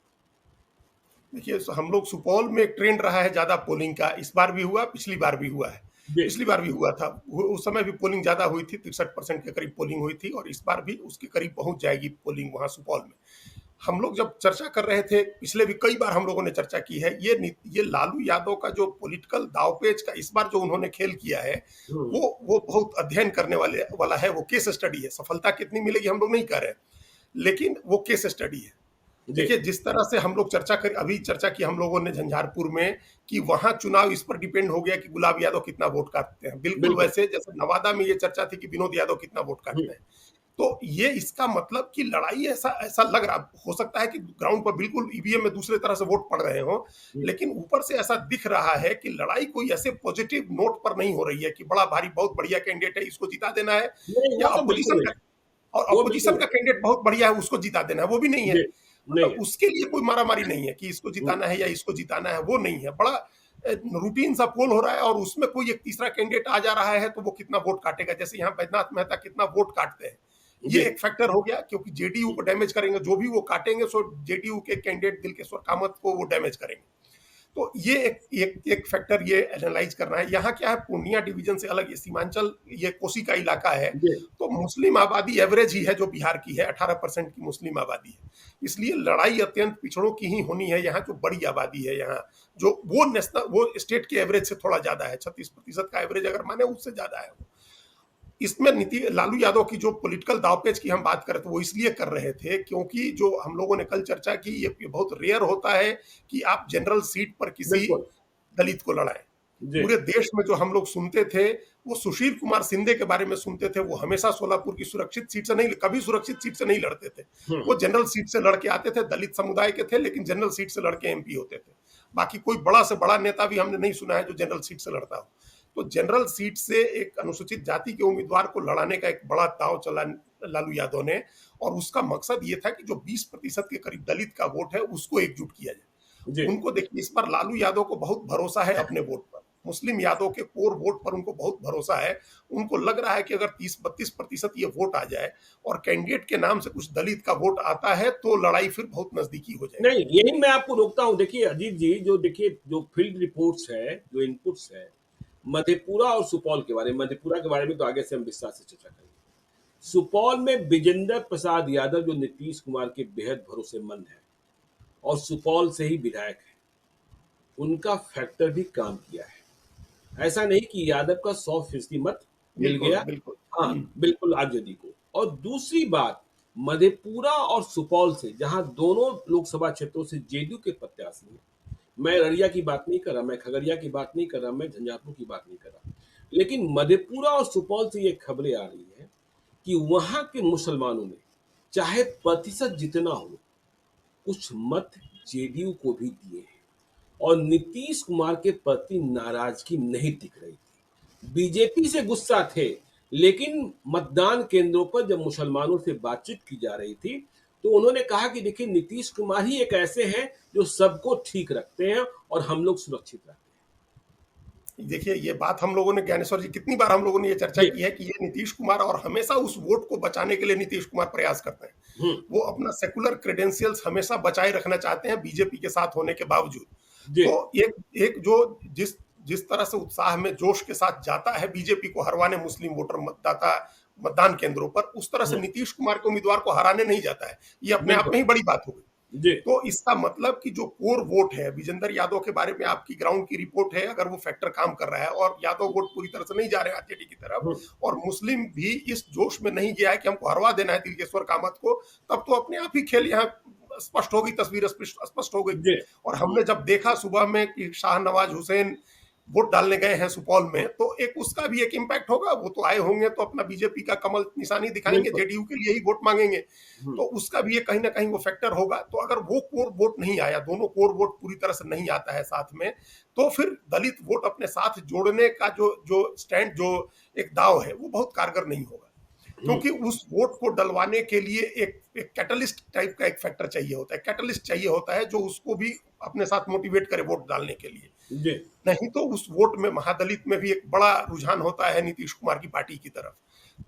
देखिए, हम लोग सुपौल में एक ट्रेंड रहा है ज्यादा पोलिंग का, इस बार भी हुआ, पिछली बार भी हुआ है। जी। पिछली बार भी हुआ था, उस समय भी पोलिंग ज्यादा हुई थी, 63% के करीब पोलिंग हुई थी, और इस बार भी उसके करीब पहुंच जाएगी पोलिंग वहां सुपौल में। हम लोग जब चर्चा कर रहे थे, पिछले भी कई बार हम लोगों ने चर्चा की है, ये लालू यादव का जो पॉलिटिकल दावपेच का इस बार जो उन्होंने खेल किया है, हम्म। वो बहुत अध्ययन करने वाला है। वो केस स्टडी है, सफलता कितनी मिलेगी हम लोग नहीं कह रहे, लेकिन वो केस स्टडी है। जी। देखिए, जिस तरह से हम लोग अभी चर्चा की हम लोगों ने झंझारपुर में, कि वहां चुनाव इस पर डिपेंड हो गया कि गुलाब यादव कितना वोट काटते हैं, बिल्कुल बिल्कुल। वैसे जैसे नवादा में ये चर्चा थी कि विनोद यादव कितना वोट हम्म। काटते हैं। तो ये इसका मतलब कि लड़ाई ऐसा ऐसा लग रहा, हो सकता है कि ग्राउंड पर बिल्कुल ईवीएम में दूसरे तरह से वोट पड़ रहे हो, लेकिन ऊपर से ऐसा दिख रहा है कि लड़ाई कोई ऐसे पॉजिटिव नोट पर नहीं हो रही है कि बड़ा भारी बहुत बढ़िया कैंडिडेट है, इसको जिता देना है, नहीं, या वो तो बिल्कुल अपोजिशन नहीं। का, और वो अपोजिशन बिल्कुल का कैंडिडेट बहुत बढ़िया है, उसको जिता देना है, वो भी नहीं है। जी, नहीं मतलब है। उसके लिए कोई मारामारी नहीं है कि इसको जिताना है या इसको जिताना है, वो नहीं है। बड़ा रूटीन सा पोल हो रहा है, और उसमें कोई एक तीसरा कैंडिडेट आ जा रहा है, तो वो कितना वोट काटेगा, जैसे यहाँ बैद्यनाथ मेहता कितना वोट काटते हैं, ये जी, एक फैक्टर हो गया, क्योंकि जेडीयू को डैमेज करेंगे, जो भी वो काटेंगे सो जेडीयू के कैंडिडेट दिलकेश्वर कामत को वो डैमेज करेंगे। तो ये एक फैक्टर ये एनालाइज करना है। यहाँ क्या है, पूर्णिया डिवीजन से अलग, ये सीमांचल, ये कोसी का इलाका है, जी, तो मुस्लिम आबादी एवरेज ही है जो बिहार की है, 18% की मुस्लिम आबादी है। इसलिए लड़ाई अत्यंत पिछड़ों की ही होनी है। यहाँ जो बड़ी आबादी है, यहाँ जो वो नेशनल, वो स्टेट के एवरेज से थोड़ा ज्यादा है, 36% का एवरेज अगर माने उससे ज्यादा है। इसमें लालू यादव की जो पॉलिटिकल दावपेच की हम बात करें तो वो इसलिए कर रहे थे क्योंकि जो हम लोगों ने कल चर्चा की, ये बहुत रेयर होता है कि आप जनरल सीट पर किसी बिल्कुल। दलित को लड़ाएं। जी। पूरे देश में जो हम लोग सुनते थे वो सुशील कुमार शिंदे के बारे में सुनते थे। वो हमेशा सोलापुर की सुरक्षित सीट से नहीं, कभी सुरक्षित सीट से नहीं लड़ते थे। हुँ, वो जनरल सीट से लड़के आते थे, दलित समुदाय के थे, लेकिन जनरल सीट से लड़के एमपी होते थे। बाकी कोई बड़ा से बड़ा नेता भी हमने नहीं सुना है जो जनरल सीट से लड़ता हो। तो जनरल सीट से एक अनुसूचित जाति के उम्मीदवार को लड़ाने का एक बड़ा दाव चला लालू यादव ने, और उसका मकसद ये था कि जो 20% के करीब दलित का वोट है उसको एकजुट किया जी। जाए। उनको देखिए, इस बार लालू यादव को बहुत भरोसा है अपने वोट पर, मुस्लिम यादव के कोर वोट पर उनको बहुत भरोसा है। उनको लग रहा है कि अगर 30-32% ये वोट आ जाए और कैंडिडेट के नाम से कुछ दलित का वोट आता है तो लड़ाई फिर बहुत नजदीकी हो जाएगी। नहीं, यही मैं आपको रोकता हूँ। देखिए अजीत जी, जो देखिए जो फील्ड रिपोर्ट्स है, जो इनपुट्स है, मधेपुरा और सुपौल के बारे में, मधेपुरा के बारे में तो आगे से हम विस्तार से चर्चा करेंगे। सुपौल में विजेंद्र प्रसाद यादव जो नीतीश कुमार के बेहद भरोसेमंद है और सुपौल से ही विधायक है, उनका फैक्टर भी काम किया है। ऐसा नहीं कि यादव का 100% मत मिल बिल्कुल, गया। बिल्कुल। हाँ, बिल्कुल आरजेडी को। और दूसरी बात, मधेपुरा और सुपौल से, जहां दोनों लोकसभा क्षेत्रों से जेडीयू के प्रत्याशी हैं, मैं अररिया की बात नहीं कर रहा, मैं खगड़िया की बात नहीं कर रहा, मैं झंझारपुर की बात नहीं कर रहा, लेकिन मधेपुरा और सुपौल से ये खबरें आ रही हैं कि वहां के मुसलमानों ने, चाहे प्रतिशत जितना हो, कुछ मत जेडीयू को भी दिए हैं और नीतीश कुमार के प्रति नाराजगी नहीं दिख रही थी। बीजेपी से गुस्सा थे, लेकिन मतदान केंद्रों पर जब मुसलमानों से बातचीत की जा रही थी तो उन्होंने कहा कि देखिए नीतीश कुमार ही एक ऐसे हैं जो सबको ठीक रखते हैं और हम लोग सुरक्षित रहते देखिए, ये बात हम लोगों ने, ज्ञानेश्वर जी, कितनी बार हम लोगों ने ये चर्चा हैं। जी। की है कि ये नीतीश कुमार, और हमेशा उस वोट को बचाने के लिए नीतीश कुमार प्रयास करते हैं। हम्म। वो अपना सेकुलर क्रेडेंशियल्स हमेशा बचाए रखना चाहते हैं बीजेपी के साथ होने के बावजूद। जी। तो एक एक जो जिस जिस तरह से उत्साह में जोश के साथ जाता है बीजेपी को हरवाने मुस्लिम वोटर मतदाता मतदान केंद्रों पर, उस तरह से हम्म। नीतीश कुमार के उम्मीदवार को हराने नहीं जाता है। ये अपने आप बिल्कुल। में ही बड़ी बात हो गई। जी। तो इसका मतलब कि जो कोर वोट है, विजेंद्र यादव के बारे में आपकी ग्राउंड की रिपोर्ट है, अगर वो फैक्टर काम कर रहा है और यादव वोट पूरी तरह से नहीं जा रहे हैं आरजेडी की तरफ, हम्म। और मुस्लिम भी इस जोश में नहीं गया है कि हमको हरवा देना है दिलकेश्वर कामत को, तब तो अपने आप ही खेल यहाँ स्पष्ट हो गई, तस्वीर स्पष्ट हो गई। जी। और हमने जब देखा सुबह में कि शाहनवाज हुसैन वोट डालने गए हैं सुपौल में, तो एक उसका भी एक इम्पैक्ट होगा। वो तो आए होंगे तो अपना बीजेपी का कमल निशानी दिखाएंगे, बिल्कुल। जेडीयू के लिए ही वोट मांगेंगे, हम्म। तो उसका भी ये कहीं ना कहीं वो फैक्टर होगा। तो अगर वो कोर वोट नहीं आया, दोनों कोर वोट पूरी तरह से नहीं आता है साथ में, तो फिर दलित वोट अपने साथ जोड़ने का जो जो स्टैंड, जो एक दाव है, वो बहुत कारगर नहीं होगा। हम्म। क्योंकि उस वोट को डलवाने के लिए एक कैटलिस्ट टाइप का एक फैक्टर चाहिए होता है, कैटलिस्ट चाहिए होता है जो उसको भी अपने साथ मोटिवेट करे वोट डालने के लिए। जी। नहीं तो उस वोट में महादलित में भी एक बड़ा रुझान होता है नीतीश कुमार की पार्टी की तरफ।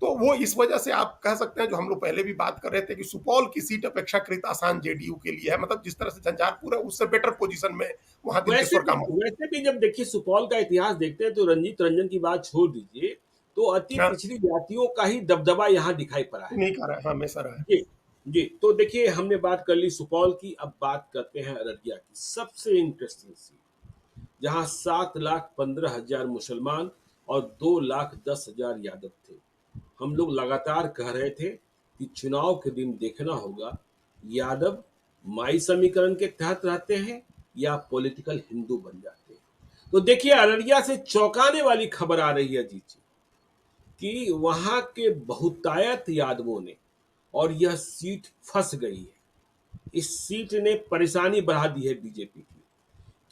तो वो इस वजह से आप कह सकते हैं, जो हम लोग पहले भी बात कर रहे थे, कि सुपौल की सीट अपेक्षाकृत आसान जेडीयू के लिए है। मतलब जिस तरह से झंझारपुर है उससे बेटर पोजीशन में वहां वैसे दिलकेश्वर भी कामत। वैसे भी जब देखिए सुपौल का इतिहास देखते हैं तो रंजीत रंजन की बात छोड़ दीजिए, तो अति हाँ, पिछड़ी जातियों का ही दबदबा यहाँ दिखाई पड़ा है। नहीं कह रहा है, हाँ, हमेशा रहा है। जी। जी। तो देखिए हमने बात कर ली सुपौल की, अब बात करते हैं अररिया की, सबसे इंटरेस्टिंग सीट, जहां 7,15,000 मुसलमान और 2,10,000 यादव थे। हम लोग लगातार कह रहे थे कि चुनाव के दिन देखना होगा यादव माई समीकरण के तहत रहते हैं या पॉलिटिकल हिंदू बन जाते हैं। तो देखिए अररिया से चौंकाने वाली खबर आ रही है जी कि वहां के बहुतायत यादवों ने, और यह सीट फंस गई है, इस सीट ने परेशानी बढ़ा दी है बीजेपी की,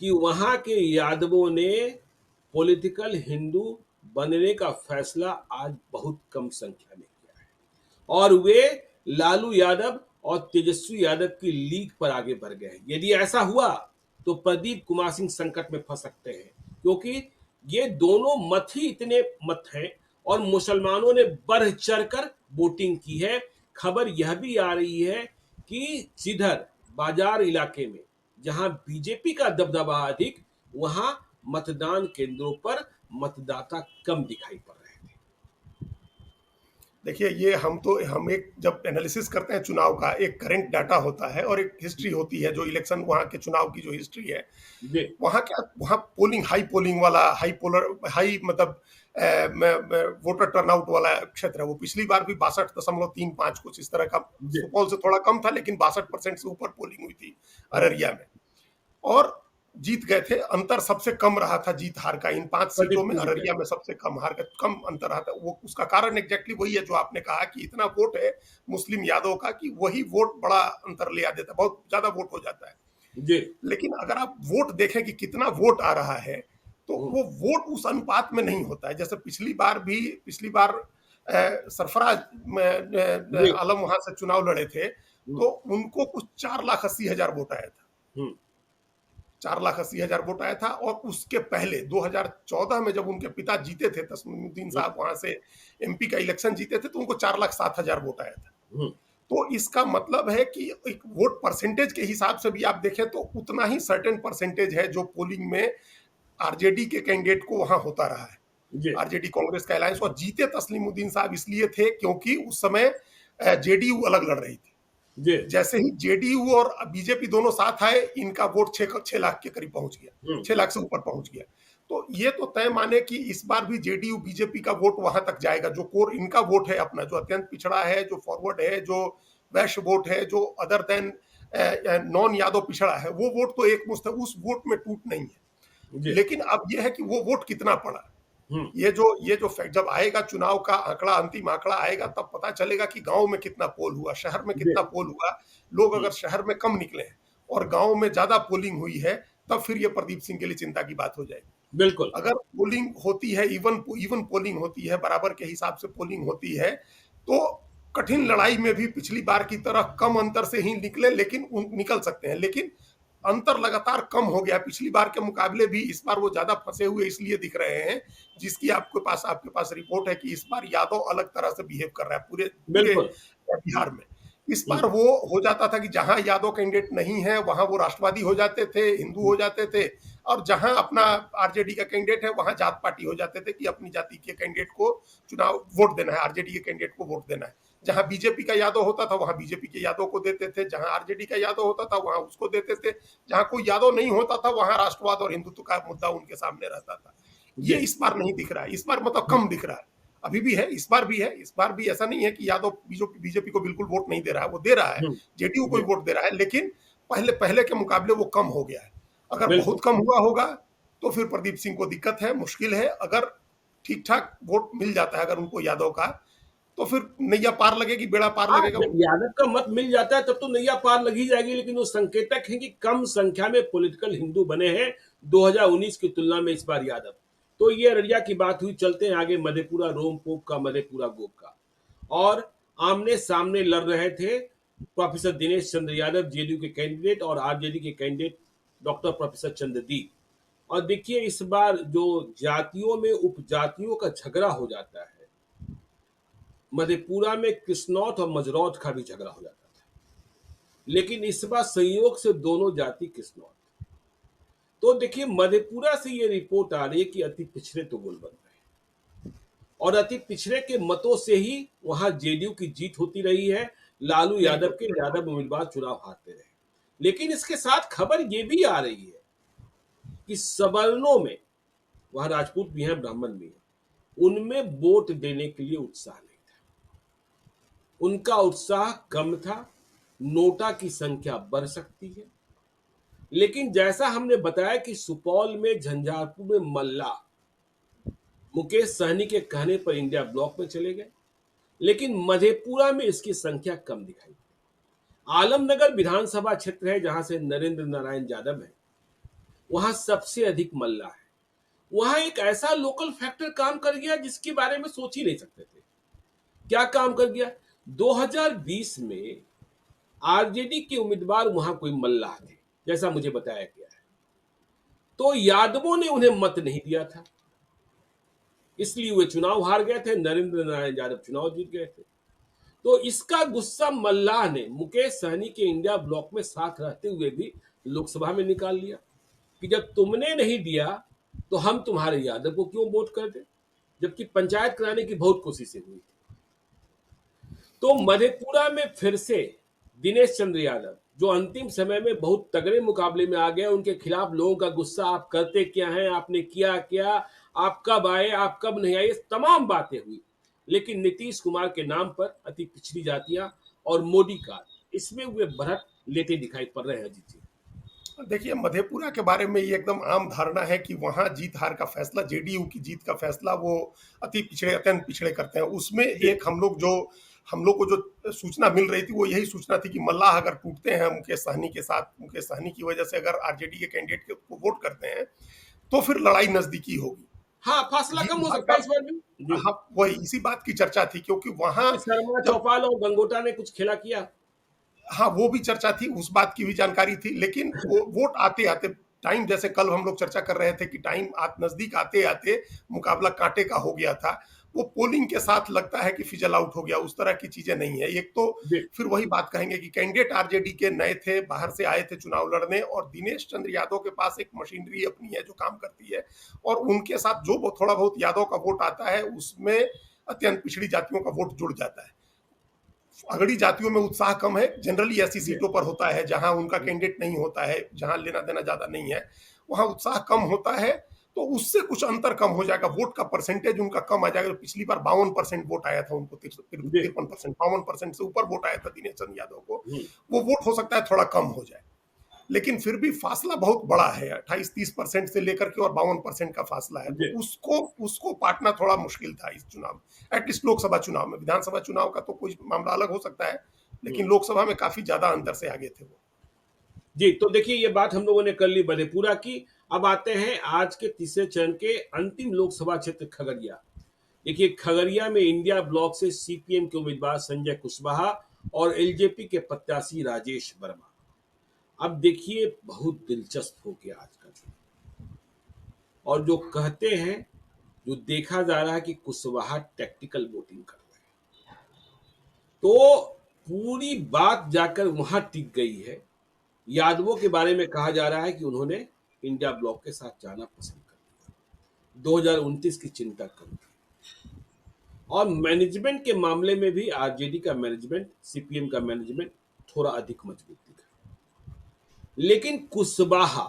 कि वहां के यादवों ने पॉलिटिकल हिंदू बनने का फैसला आज बहुत कम संख्या में किया है और वे लालू यादव और तेजस्वी यादव की लीग पर आगे बढ़ गए हैं। यदि ऐसा हुआ तो प्रदीप कुमार सिंह संकट में फंस सकते हैं, क्योंकि ये दोनों मत ही इतने मत हैं और मुसलमानों ने बढ़ चढ़कर वोटिंग की है। खबर यह भी आ रही है कि जिधर बाजार इलाके में जहां बीजेपी का दबदबा अधिक, वहां मतदान केंद्रों पर मतदाता कम दिखाई पड़ रहे थे। देखिए, ये हम एक जब एनालिसिस करते हैं चुनाव का, एक करंट डाटा होता है और एक हिस्ट्री होती है, जो इलेक्शन वहाँ के चुनाव की जो हिस्ट्री है, जी। वहाँ क्या, वहाँ पोलिंग, हाई पोलिंग वाला, हाई मतलब वोटर टर्नआउट वाला क्षेत्र है। वो पिछली बार भी 62.35 कुछ इस तरह का, जी। सुपौल से थोड़ा कम था, लेकिन 62% से ऊपर पोलिंग हुई थी अररिया में, और जीत गए थे। अंतर सबसे कम रहा था जीत हार का, इन 5 सीटों प्रदीप में जी गए अररिया थे। में सबसे कम हार का, कम अंतर रहा था। वो उसका कारण एग्जैक्टली वही है जो आपने कहा, कि इतना वोट है मुस्लिम यादव का कि वही वोट बड़ा अंतर ले आ देता है, बहुत ज्यादा वोट हो जाता है। जी। लेकिन अगर आप वोट देखें कि कितना वोट आ रहा है, तो वो वोट उस अनुपात में नहीं होता है। जैसे पिछली बार सरफराज जी। आलम वहां से चुनाव लड़े थे, हम्म। तो उनको कुछ 4,80,000 वोट आया था। हम्म। 4,80,000 वोट आया था। और उसके पहले 2014 में जब उनके पिता जीते थे, तस्मीमुद्दीन हम्म। साहब वहां से एमपी का इलेक्शन जीते थे, तो उनको 4,07,000 वोट आया था। हम्म। तो इसका मतलब है कि एक वोट परसेंटेज के हिसाब से भी आप देखें तो उतना ही सर्टेन परसेंटेज है जो पोलिंग में आरजेडी के कैंडिडेट को वहां होता रहा है। जी। आरजेडी कांग्रेस का अलायंस, और जीते तस्लीमुद्दीन साहब इसलिए थे क्योंकि उस समय जेडीयू अलग लड़ रही थी। जी। जैसे ही जेडीयू और बीजेपी दोनों साथ आए, इनका वोट 6 लाख के करीब पहुंच गया, हम्म। 6 लाख से ऊपर पहुंच गया। तो ये तो तय माने कि इस बार भी जेडीयू बीजेपी का वोट वहां तक जाएगा। जो कोर इनका वोट है अपना, जो अत्यंत पिछड़ा है, जो फॉरवर्ड है, जो वैश्य वोट है, जो अदर देन नॉन यादव पिछड़ा है, वो वोट तो एक मुश्त है, उस वोट में टूट नहीं है। जी। लेकिन अब यह है कि वो वोट कितना पड़ा। हम्म। ये जो फैक्ट जब आएगा, चुनाव का आंकड़ा, अंतिम आंकड़ा आएगा, तब पता चलेगा कि गांव में कितना पोल हुआ, शहर में जी। कितना पोल हुआ। लोग हम्म। अगर शहर में कम निकले हैं और गांव में ज्यादा पोलिंग हुई है, तब फिर ये प्रदीप सिंह के लिए चिंता की बात हो जाएगी। बिल्कुल। अगर पोलिंग होती है, इवन इवन पोलिंग होती है, बराबर के हिसाब से पोलिंग होती है, तो कठिन लड़ाई में भी पिछली बार की तरह कम अंतर से ही निकले, लेकिन निकल सकते हैं। लेकिन अंतर लगातार कम हो गया पिछली बार के मुकाबले भी। इस बार वो ज्यादा फंसे हुए इसलिए दिख रहे हैं, जिसकी आपके पास रिपोर्ट है कि इस बार यादव अलग तरह से बिहेव कर रहा है पूरे पूरे बिल्कुल। बिहार में। इस हम्म। बार वो हो जाता था कि जहां यादव कैंडिडेट नहीं है, वहां वो राष्ट्रवादी हो जाते थे, हिंदू हो जाते थे, और जहां अपना आरजेडी का कैंडिडेट है, वहां जात पार्टी हो जाते थे कि अपनी जाति के कैंडिडेट को चुनाव वोट देना है, आरजेडी के कैंडिडेट को वोट देना है। जहां बीजेपी का यादव होता था, वहां बीजेपी के यादव को देते थे, जहां आरजेडी का यादव होता था, वहां उसको देते थे, जहां कोई यादव नहीं होता था, वहां राष्ट्रवाद और हिंदुत्व का मुद्दा उनके सामने रहता था। ये जी। इस बार नहीं दिख रहा है। इस बार मतलब हम्म। कम दिख रहा है। अभी भी है, इस बार भी है। इस बार भी ऐसा नहीं है कि यादव बीजेपी को बिल्कुल वोट नहीं दे रहा है, वो दे रहा है, हम्म। जेडीयू को जी। भी वोट दे रहा है, लेकिन पहले पहले के मुकाबले वो कम हो गया है। अगर बिल्कुल। बहुत कम हुआ होगा तो फिर प्रदीप सिंह को दिक्कत है, मुश्किल है। अगर ठीक ठाक वोट मिल जाता है अगर उनको यादव का, तो फिर नैया पार लगेगी, बेड़ा पार हाँ, लगेगा जब उनका। यादव का मत मिल जाता है तब तो नैया पार लग ही जाएगी, लेकिन वो संकेतक है कि कम संख्या में पॉलिटिकल हिंदू बने हैं 2019 की तुलना में इस बार यादव। तो ये अररिया की बात हुई। चलते हैं आगे मधेपुरा रोम पोप का, मधेपुरा गोप का। और आमने सामने लड़ रहे थे प्रोफेसर दिनेश चंद्र यादव जेडीयू के कैंडिडेट और आरजेडी के कैंडिडेट डॉक्टर प्रोफेसर चंद्रदीप। और देखिए इस बार जो जातियों में उपजातियों का झगड़ा हो जाता है, मधेपुरा में किस्नौत और मजरौत का भी झगड़ा हो जाता था, लेकिन इस बार संयोग से दोनों जाति किस्नौत। तो देखिए मधेपुरा से ये रिपोर्ट आ रही है कि अति पिछड़े तो गोल बन रहे हैं, और अति पिछड़े के मतों से ही वहां जेडीयू की जीत होती रही है। लालू यादव बिल्कुल के बिल्कुल। यादव उम्मीदवार चुनाव हारते रहे। लेकिन इसके साथ खबर ये भी आ रही है कि सवर्णों में, वहां राजपूत भी हैं, ब्राह्मण भी हैं, उनमें वोट देने के लिए उत्साह नहीं था। उनका उत्साह कम था। नोटा की संख्या बढ़ सकती है। लेकिन जैसा हमने बताया कि सुपौल में, झंझारपुर में मल्ला मुकेश सहनी के कहने पर इंडिया ब्लॉक में चले गए, लेकिन मधेपुरा में इसकी संख्या कम दिखाई दी। आलमनगर विधानसभा क्षेत्र है जहां से नरेंद्र नारायण यादव है, वहां सबसे अधिक मल्ला है। वहां एक ऐसा लोकल फैक्टर काम कर गया जिसके बारे में सोच ही नहीं सकते थे। क्या काम कर गया? 2020 में आरजेडी के उम्मीदवार वहां कोई मल्लाह थे, जैसा मुझे बताया गया है। तो यादवों ने उन्हें मत नहीं दिया था, इसलिए वे चुनाव हार गए थे। नरेंद्र नारायण यादव चुनाव जीत गए थे। तो इसका गुस्सा मल्लाह ने मुकेश सहनी के इंडिया ब्लॉक में साथ रहते हुए भी लोकसभा में निकाल लिया कि जब तुमने नहीं दिया तो हम तुम्हारे यादव को क्यों वोट कर दे, जबकि पंचायत कराने की बहुत कोशिशें हुई। तो मधेपुरा में फिर से दिनेश चंद्र यादव, जो अंतिम समय में बहुत तगड़े मुकाबले में आ गए, उनके खिलाफ लोगों का गुस्सा, आप करते क्या हैं, आपने किया क्या, आप कब आए, आप कब नहीं आए, तमाम बातें हुई। लेकिन नीतीश कुमार के नाम पर अति पिछड़ी जातियां और मोदी का इसमें वे बढ़त लेते दिखाई पड़ रहे हैं। अजीत जी, देखिए, मधेपुरा के बारे में ये एकदम आम धारणा है कि वहाँ जीत हार का फैसला, जेडीयू की जीत का फैसला वो अति पिछड़े, अत्यंत पिछड़े करते हैं। उसमें जी, एक हम लोग को जो सूचना मिल रही थी वो यही सूचना थी कि मल्लाह अगर टूटते हैं मुकेश सहनी के साथ, मुकेश सहनी की वजह से अगर आरजेडी के कैंडिडेट को वोट करते हैं तो फिर लड़ाई नजदीकी होगी, हाँ, फासला जीत कम हो हार सकता का। है इस बार भी। जी, हाँ, वही इसी बात की चर्चा थी क्योंकि वहां कि शर्मा जब, चौपाल और गंगोटा ने कुछ खेला किया। हाँ वो भी चर्चा थी, उस बात की भी जानकारी थी, लेकिन वो वोट आते आते टाइम, जैसे कल हम लोग चर्चा कर रहे थे कि टाइम नजदीक आते आते मुकाबला कांटे का हो गया था। वो पोलिंग के साथ लगता है कि फिजल आउट हो गया, उस तरह की चीजें नहीं है। एक तो जी, फिर वही बात कहेंगे कि कैंडिडेट आरजेडी के नए थे, बाहर से आए थे चुनाव लड़ने, और दिनेश चंद्र यादव के पास एक मशीनरी अपनी है जो काम करती है, और उनके साथ जो थोड़ा बहुत यादव का वोट आता है उसमें अत्यंत पिछड़ी जातियों का वोट जुड़ जाता है। अगड़ी जातियों में उत्साह कम है, जनरली ऐसी जी, सीटों पर होता है जहां उनका जी, कैंडिडेट नहीं होता है, जहां लेना देना ज्यादा नहीं है, वहां उत्साह कम होता है। तो उससे कुछ अंतर कम हो जाएगा, वोट का परसेंटेज उनका कम आ जाएगा। तो पिछली बार 52% वोट आया था उनको, जी, 53%, 52% से ऊपर वोट आया था दिनेश चंद्र यादव को। हम्म, वो वोट हो सकता है थोड़ा कम हो जाए, लेकिन फिर भी फासला बहुत बड़ा है, 28-30% से लेकर के और 52% का फासला है। तो जी, उसको उसको पाटना थोड़ा मुश्किल था इस चुनाव, एटलीस्ट लोकसभा चुनाव में। विधानसभा चुनाव का तो कोई मामला अलग हो सकता है, हम्म। लेकिन लोकसभा में काफी ज्यादा अंतर से आगे थे वो। जी, तो देखिए ये बात हम लोगों ने कर ली मधेपुरा की। अब आते हैं आज के तीसरे चरण के अंतिम लोकसभा क्षेत्र खगड़िया। देखिए खगड़िया में इंडिया ब्लॉक से सीपीएम के उम्मीदवार संजय कुशवाहा और एलजेपी के प्रत्याशी राजेश वर्मा। अब देखिए बहुत दिलचस्प हो गया आज का चुनाव। और जो कहते हैं, जो देखा जा रहा है कि कुशवाहा टैक्टिकल वोटिंग कर रहे हैं, तो पूरी बात जाकर वहां टिक गई है। यादवों के बारे में कहा जा रहा है कि उन्होंने इंडिया ब्लॉक के साथ जाना पसंद कर लिया, 2029 की चिंता कर दी। और मैनेजमेंट के मामले में भी आरजेडी का मैनेजमेंट, सीपीएम का मैनेजमेंट थोड़ा अधिक मजबूत दिखा। लेकिन कुशवाहा,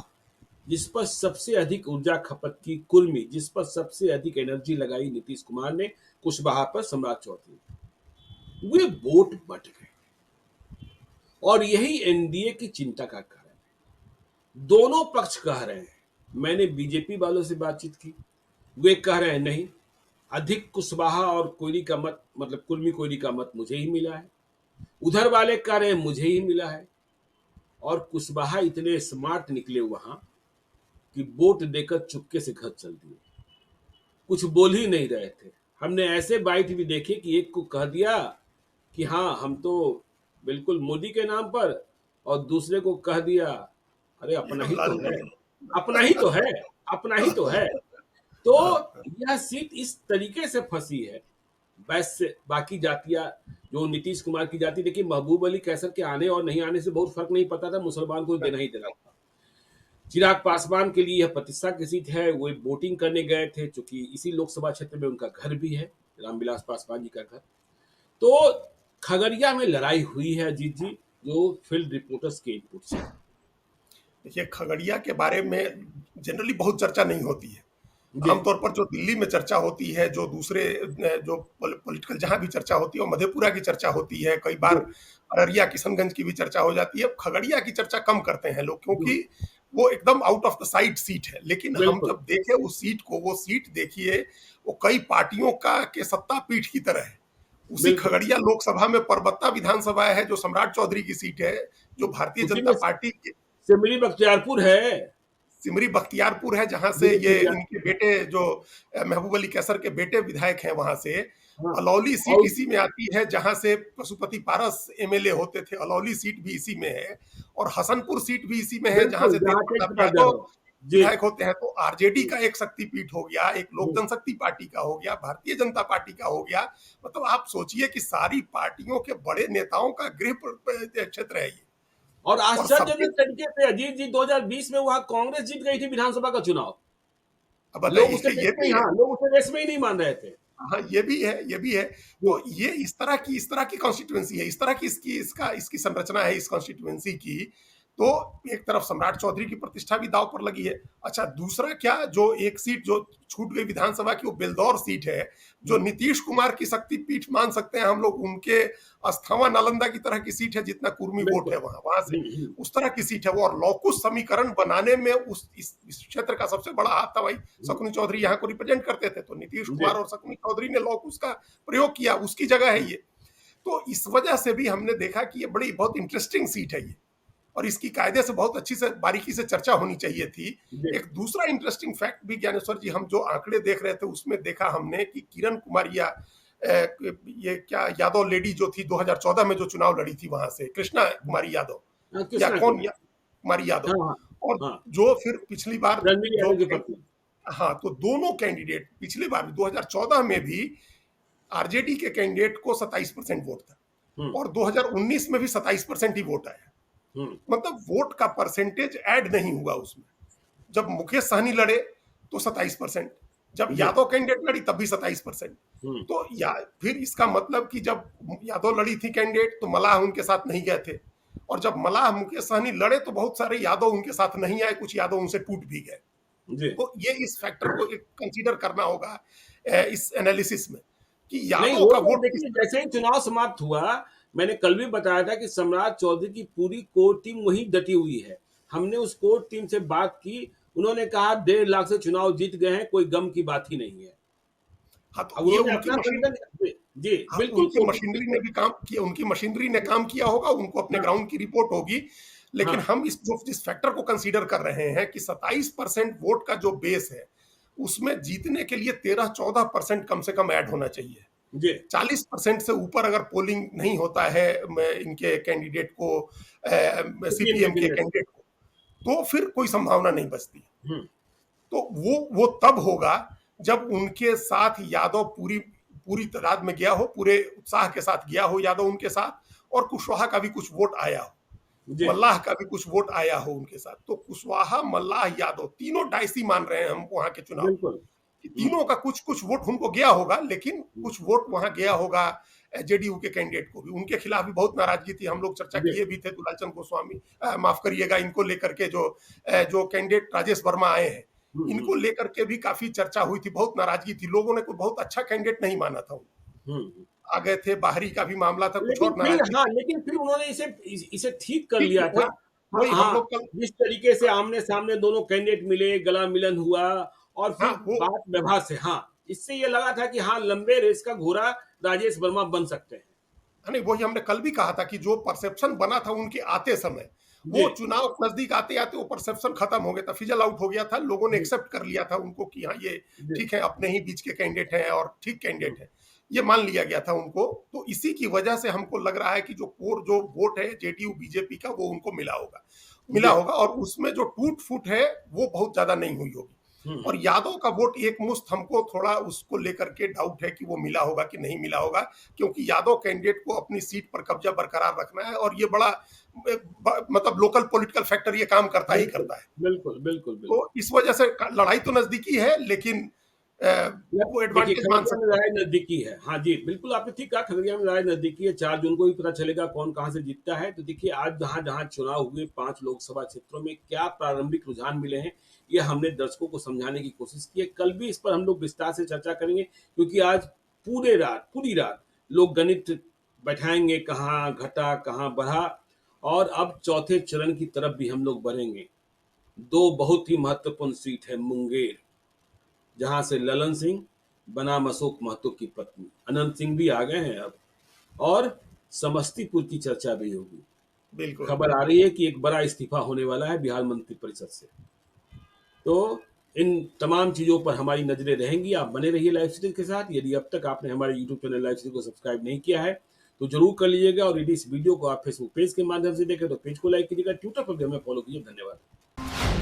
जिस पर सबसे अधिक ऊर्जा खपत की, कुर्मी, जिस पर सबसे अधिक एनर्जी लगाई नीतीश कुमार ने, कुशवाहा पर सम्राट चौधरी, वे वोट बट गए। और यही एनडीए की चिंता का कारण है। दोनों पक्ष कह रहे हैं, मैंने बीजेपी वालों से बातचीत की, वे कह रहे हैं नहीं, अधिक कुशवाहा और कोयली का मत, मतलब कुर्मी कोयली का मत मुझे ही मिला है। उधर वाले कह रहे हैं मुझे ही मिला है। और कुशवाहा इतने स्मार्ट निकले वहां कि वोट देकर चुपके से घर चल दिए, कुछ बोल ही नहीं रहे थे। हमने ऐसे बाइट भी देखे कि एक को कह दिया कि हाँ हम तो बिल्कुल मोदी के नाम पर, और दूसरे को कह दिया अरे ये अपना हम ही तो लालू है, यादव। अपना ही तो है, अपना ही तो है। तो यह सीट इस तरीके से फंसी है। बस बाकी जातियां, जो नीतीश कुमार की जाति, देखिए महबूब अली कैसर के आने और नहीं आने से बहुत फर्क नहीं पड़ता था, मुसलमान को देना ही देना था। चिराग पासवान के लिए यह प्रतिष्ठा की सीट है, वो वोटिंग करने गए थे, चूंकि इसी लोकसभा क्षेत्र में उनका घर भी है, रामविलास पासवान जी का घर। तो खगड़िया में लड़ाई हुई है अजीत जी, जो फील्ड रिपोर्टर्स के इनपुट से। देखिए, खगड़िया के बारे में जनरली बहुत चर्चा नहीं होती है। जी, आमतौर पर जो दिल्ली में चर्चा होती है, जो दूसरे जो पॉलिटिकल जहां भी चर्चा होती है, और मधेपुरा की चर्चा होती है, कई जी, बार अररिया किशनगंज की भी चर्चा हो जाती है। खगड़िया की चर्चा कम करते हैं लोग, जी, क्योंकि वो एकदम out of the side seat है। लेकिन हम बिल्कुल, जब देखें उस सीट को, वो सीट देखिए, वो कई पार्टियों का के सत्ता पीठ की तरह है। उसी बिल्कुल। खगड़िया लोकसभा में परबत्ता विधानसभा है जो सम्राट चौधरी की सीट है, जो भारतीय उसी जनता में पार्टी के सिमरी बख्तियारपुर है। सिमरी बख्तियारपुर है, जहां से ये बिल्कुल, इनके बेटे जो महबूब अली कैसर के बेटे विधायक हैं वहां से। हाँ। अलौली सीट और इसी में आती है जहां से पशुपति पारस एमएलए होते थे, अलौली सीट भी इसी में है। और हसनपुर सीट भी इसी में है जहां बिल्कुल, से तेज जहाँ तेज प्रताप प्रताप यादव यादव। जी। विधायक होते हैं, तो आरजेडी का एक शक्तिपीठ हो गया, एक लोक जनशक्ति पार्टी का हो गया, भारतीय जनता पार्टी का हो गया। मतलब आप सोचिए कि सारी पार्टियों के बड़े नेताओं का गृह क्षेत्र है ये। और और सबके, आश्चर्यजनक तरीके से अजीत जी 2020 में वहां कांग्रेस जीत गई थी विधानसभा का चुनाव। अब लोग उसे बताइए रेस ये में ही, भी है। हाँ, लोग उसे रेस में ही नहीं मान रहे थे। हाँ, ये भी है, ये भी है। जी, तो ये इस तरह की कॉन्स्टिट्यूएंसी है, इस तरह की इसकी संरचना है इस कॉन्स्टिट्यूएंसी की। तो एक तरफ सम्राट चौधरी की प्रतिष्ठा भी दांव पर लगी है। अच्छा, दूसरा क्या, जो एक सीट जो छूट गई विधानसभा की, वो बेलदौर सीट है, जो नीतीश कुमार की शक्तिपीठ मान सकते हैं हम लोग। उनके अस्थावा नालंदा की तरह की सीट है, जितना कुर्मी वोट बिल्कुल। है वहां वहां से, हुँ। उस तरह की सीट है वो। और लौकुश समीकरण बनाने में इस क्षेत्र का सबसे बड़ा हाथ था भाई। हुँ, शकुनी चौधरी यहाँ को रिप्रेजेंट करते थे, तो नीतीश जी, कुमार और शकुनी चौधरी ने लौकुश का प्रयोग किया, उसकी जगह है ये। तो इस वजह से भी हमने देखा कि ये बड़ी बहुत इंटरेस्टिंग सीट है ये, और इसकी कायदे से बहुत अच्छी से बारीकी से चर्चा होनी चाहिए थी। जी। एक दूसरा इंटरेस्टिंग फैक्ट भी ज्ञानेश्वर जी, हम जो आंकड़े देख रहे थे उसमें देखा हमने कि किरण कुमारिया, ये क्या यादव लेडी जो थी 2014 में जो चुनाव लड़ी थी वहां से, कृष्णा कुमारी यादव, हाँ, या कृष्णा कौन कुमारी। कुमारी यादव, हाँ, हाँ, और हाँ। जो फिर पिछली बार रणवीर जो, यादव की पत्नी। हाँ, तो दोनों कैंडिडेट पिछली बार 2014 में भी आरजेडी के कैंडिडेट को 27% वोट था, हुँ, और 2019 में भी 27% ही वोट आया। हुँ, मतलब वोट का परसेंटेज ऐड नहीं हुआ उसमें। जब मुकेश सहनी लड़े तो 27%, जब जी, यादव कैंडिडेट लड़ी तब भी 27%। हुँ, तो या फिर इसका मतलब कि जब यादव लड़ी थी कैंडिडेट तो मलाह उनके साथ नहीं गए थे, और जब मलाह मुकेश सहनी लड़े तो बहुत सारे यादव उनके साथ नहीं आए, कुछ यादव उनसे टूट भी गए। जी। तो ये इस फैक्टर को एक कंसीडर करना होगा इस एनालिसिस में, कि नहीं, यादव वो का तो वोट किस देखिए तरह। जैसे ही चुनाव समाप्त हुआ, मैंने कल भी बताया था कि सम्राट चौधरी की पूरी कोर टीम वहीं डटी हुई है। हमने उस कोर टीम से बात की, उन्होंने कहा 1.5 लाख से चुनाव जीत गए हैं, कोई गम की बात ही नहीं है। हाँ, तो अब ये उन्होंने उनकी अपना मशीन, संगठन, जी, जी, हाँ, बिल्कुल उनकी कोशिश की मशीनरी है। ने भी काम किया, उनकी मशीनरी ने काम किया होगा, उनको अपने हाँ, ग्राउंड की रिपोर्ट होगी। लेकिन हाँ, हम जिस फैक्टर को कंसीडर कर रहे हैं कि 27% वोट का जो बेस है, उसमें जीतने के लिए 13-14% कम से कम ऐड होना चाहिए। जी, 40% से ऊपर अगर पोलिंग नहीं होता है इनके कैंडिडेट को, सीपीएम के सीपीएम के कैंडिडेट। कैंडिडेट को, तो फिर कोई संभावना नहीं बचती। हुँ, तो वो तब होगा जब उनके साथ यादव पूरी पूरी तादाद में गया हो, पूरे उत्साह के साथ गया हो यादव उनके साथ, और कुशवाहा का भी कुछ वोट आया हो, जी, मल्लाह का भी कुछ वोट आया हो उनके साथ। तो कुशवाहा, मल्लाह, यादव तीनों डायसी मान रहे हैं हम वहां के चुनाव को, बिल्कुल। कि हुँ, तीनों का कुछ कुछ वोट उनको गया होगा, लेकिन हुँ, कुछ वोट वहां गया होगा जेडीयू के कैंडिडेट को भी। उनके खिलाफ भी बहुत नाराजगी थी, हम लोग चर्चा जी, किए भी थे दुलालचंद गोस्वामी, माफ करिएगा, इनको लेकर के जो कैंडिडेट राजेश वर्मा आए हैं, हुँ, हुँ, इनको लेकर के भी काफी चर्चा हुई थी, बहुत नाराजगी थी, लोगों ने कोई बहुत अच्छा कैंडिडेट नहीं माना था उनको। हुँ, हुँ। आ गए थे, बाहरी का भी मामला था, कुछ लेकिन और फिर, नाराजगी हाँ, थी। लेकिन फिर उन्होंने इसे ठीक कर ठीक, लिया था। हाँ, वही हम हाँ, लोग कल, जिस तरीके से आमने-सामने दोनों कैंडिडेट मिले, गला मिलन हुआ और हाँ फिर वो, बात व्यवहार से, हाँ, इससे ये लगा था कि हाँ, लंबे रेस का घोड़ा राजेश वर्मा बन सकते हैं। नहीं, वही हमने कल भी कहा था कि जो परसेप्शन बना था उनके आते समय, जी, वो चुनाव नजदीक आते आते वो परसेप्शन खत्म हो गया था, फिजल आउट हो गया था। लोगों ने जी, एक्सेप्ट कर लिया था उनको कि हाँ, ये जी, ठीक है, अपने ही बीच के कैंडिडेट हैं और ठीक हुँ, कैंडिडेट है, ये मान लिया गया था उनको। तो इसी की वजह से हमको लग रहा है कि जो कोर जो वोट है जेडीयू बीजेपी का, वो उनको मिला जी, होगा, और उसमें जो टूट फूट है वो बहुत ज्यादा नहीं हुई होगी। हुँ, और यादव का वोट एक मुश्त, हमको थोड़ा उसको लेकर के डाउट है कि वो मिला होगा कि नहीं मिला होगा, क्योंकि यादव कैंडिडेट को अपनी सीट पर कब्जा बरकरार रखना है, और ये बड़ा मतलब लोकल पॉलिटिकल फैक्टर ये काम करता ही बिल्कुल, करता है। बिल्कुल, बिल्कुल, तो बिल्कुल। इस वजह से लड़ाई तो नजदीकी है, लेकिन या वो देखिए, एडवांटेज मान खगड़िया में सकते हैं। लड़ाई नज़दीकी है। हाँ जी, बिल्कुल आपने ठीक कहा, खगड़िया में लड़ाई नज़दीकी है, 4 जून को भी पता चलेगा कौन कहाँ से जीतता है। तो देखिए, आज जहाँ-जहाँ चुनाव हुए 5 लोकसभा क्षेत्रों में क्या प्रारंभिक रुझान मिले हैं, ये हमने दर्शकों को समझाने की कोशिश की है। कल भी इस पर हम लोग विस्तार से चर्चा करेंगे, क्योंकि आज पूरी रात लोग गणित बैठाएँगे, कहाँ घटा, कहाँ बढ़ा, और अब चौथे चरण की तरफ भी हम लोग बढ़ेंगे। 2 बहुत ही महत्वपूर्ण सीट है मुंगेर, जहां से ललन सिंह बनाम अशोक महतो की पत्नी अनंत सिंह भी आ गए हैं अब, और समस्तीपुर की चर्चा भी होगी। बिल्कुल। खबर आ रही है कि एक बड़ा इस्तीफा होने वाला है बिहार मंत्रिपरिषद से। तो इन तमाम चीजों पर हमारी नजरें रहेंगी। आप बने रहिए लाइव सीरीज के साथ। यदि अब तक आपने हमारे यूट्यूब चैनल लाइव सीरीज को सब्सक्राइब नहीं किया है तो जरूर कर लीजिएगा, और यदि इस वीडियो को आप फेसबुक पेज के माध्यम से देखें तो पेज को लाइक कीजिएगा, ट्विटर पर भी हमें फॉलो कीजिए। धन्यवाद।